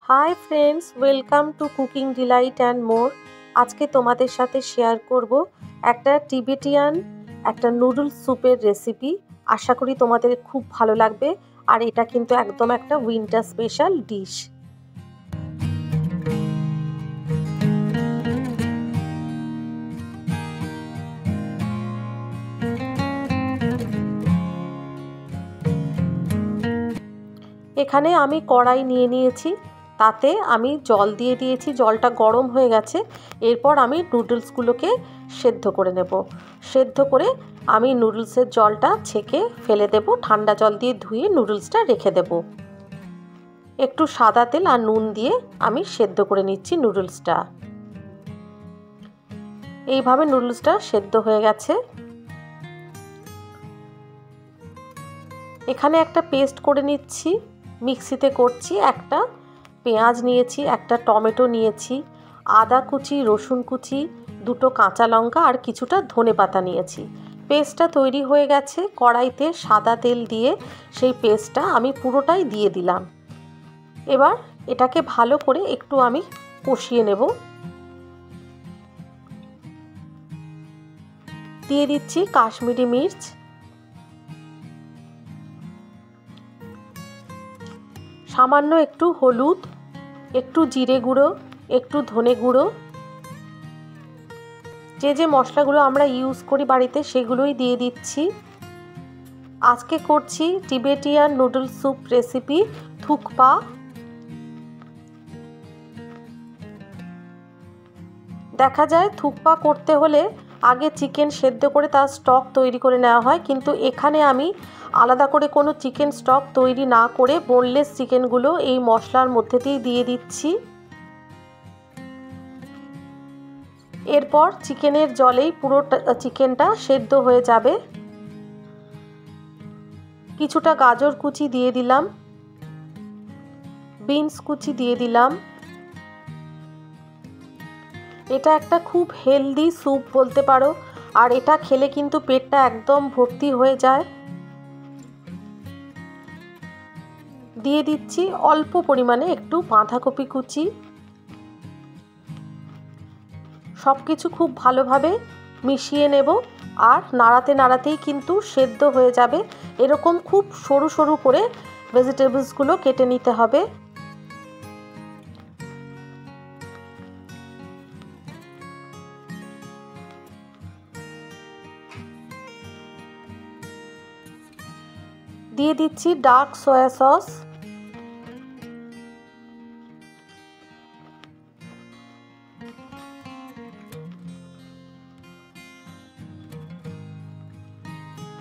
High friends, welcome to cooking delight and more. আজকে তোমাদের সাথে শেয়ার করব একটা টিবেটিয়ান নুডলস স্যুপের রেসিপি। আশা করি তোমাদের খুব ভালো লাগবে। আর এটা কিন্তু একদম একটা উইন্টার স্পেশাল ডিশ। এখানে আমি কড়াই নিয়ে নিয়েছি, তাতে আমি জল দিয়ে দিয়েছি। জলটা গরম হয়ে গেছে। এরপর আমি নুডলসগুলোকে সেদ্ধ করে নেব। সেদ্ধ করে আমি নুডলসের জলটা ছেঁকে ফেলে দেব। ঠান্ডা জল দিয়ে ধুয়ে নুডলসটা রেখে দেব। একটু সাদা তেল আর নুন দিয়ে আমি সেদ্ধ করে নিচ্ছি নুডলসটা। এইভাবে নুডলসটা সেদ্ধ হয়ে গেছে। এখানে একটা পেস্ট করে নিচ্ছি, মিক্সিতে করছি। একটা পেঁয়াজ নিয়েছি, একটা টমেটো নিয়েছি, আদা কুচি, রসুন কুচি, দুটো কাঁচা লঙ্কা আর কিছুটা ধনেপাতা নিয়েছি। পেস্টটা তৈরি হয়ে গেছে। কড়াইতে সাদা তেল দিয়ে সেই পেস্টটা আমি পুরোটাই দিয়ে দিলাম। এবার এটাকে ভালো করে একটু আমি কষিয়ে নেব। দিয়ে দিচ্ছি কাশ্মীরি মির্চ, সামান্য একটু হলুদ, একটু জিরে গুঁড়ো, একটু ধনে গুঁড়ো। যে মশলাগুলো আমরা ইউজ করি বাড়িতে সেগুলোই দিয়ে দিচ্ছি। আজকে করছি Tibetan noodles soup recipe thukpa. দেখা যায় থুকপা করতে হলে আগে চিকেন সেদ্ধ করে তার স্টক তৈরি করে নেওয়া হয়, কিন্তু এখানে আমি আলাদা করে কোনো চিকেন স্টক তৈরি না করে বোনলেস চিকেনগুলো এই মশলার মধ্যে দিয়ে দিচ্ছি। এরপর চিকেনের জলেই পুরো চিকেনটা সেদ্ধ হয়ে যাবে। কিছুটা গাজর কুচি দিয়ে দিলাম, বিনস কুচি দিয়ে দিলাম। এটা একটা খুব হেলদি স্যুপ বলতে পারো, আর এটা খেলে কিন্তু পেটটা একদম ভর্তি হয়ে যায়। দিয়ে দিচ্ছি অল্প পরিমাণে একটু বাঁধাকপি কুচি। সব কিছু খুব ভালোভাবে মিশিয়ে নেব। আর নাড়াতে নাড়াতেই কিন্তু সেদ্ধ হয়ে যাবে। এরকম খুব সরু সরু করে ভেজিটেবলসগুলো কেটে নিতে হবে। দিয়ে দিচ্ছি dark soya sauce,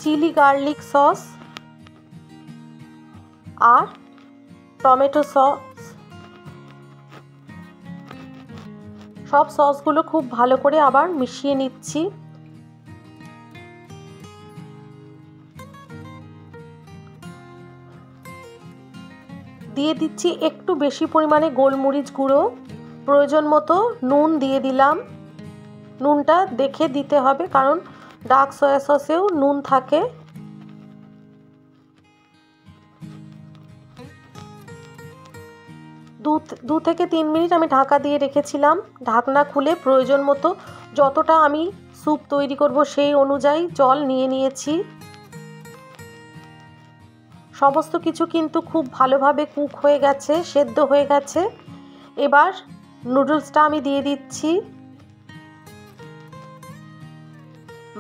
chilli garlic sauce আর টমেটো সস। সব সসগুলো খুব ভালো করে আবার মিশিয়ে নিচ্ছি। দিয়ে দিচ্ছি একটু বেশি পরিমাণে গোলমরিচ গুঁড়ো, প্রয়োজন মতো নুন দিয়ে দিলাম। নুনটা দেখে দিতে হবে, কারণ ডার্ক সয়া সসেও নুন থাকে। দু থেকে 3 মিনিট আমি ঢাকা দিয়ে রেখেছিলাম। ঢাকনা খুলে প্রয়োজন মতো যতটা আমি স্যুপ তৈরি করব সেই অনুযায়ী জল নিয়ে নিয়েছি। সমস্ত কিছু কিন্তু খুব ভালোভাবে কুক হয়ে গেছে, সেদ্ধ হয়ে গেছে। এবার নুডলসটা আমি দিয়ে দিচ্ছি।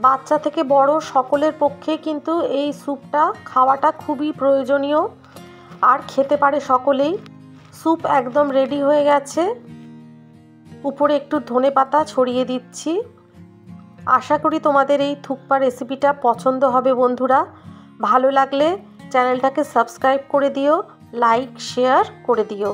বাচ্চা থেকে বড় সকলের পক্ষে কিন্তু এই স্যুপটা খাওয়াটা খুবই প্রয়োজনীয়, আর খেতে পারে সকলেই। স্যুপ একদম রেডি হয়ে গেছে। উপরে একটু ধনেপাতা ছড়িয়ে দিচ্ছি। আশা করি তোমাদের এই থুকপা রেসিপিটা পছন্দ হবে বন্ধুরা। ভালো লাগলে চ্যানেলটাকে সাবস্ক্রাইব করে দিও, লাইক শেয়ার করে দিও।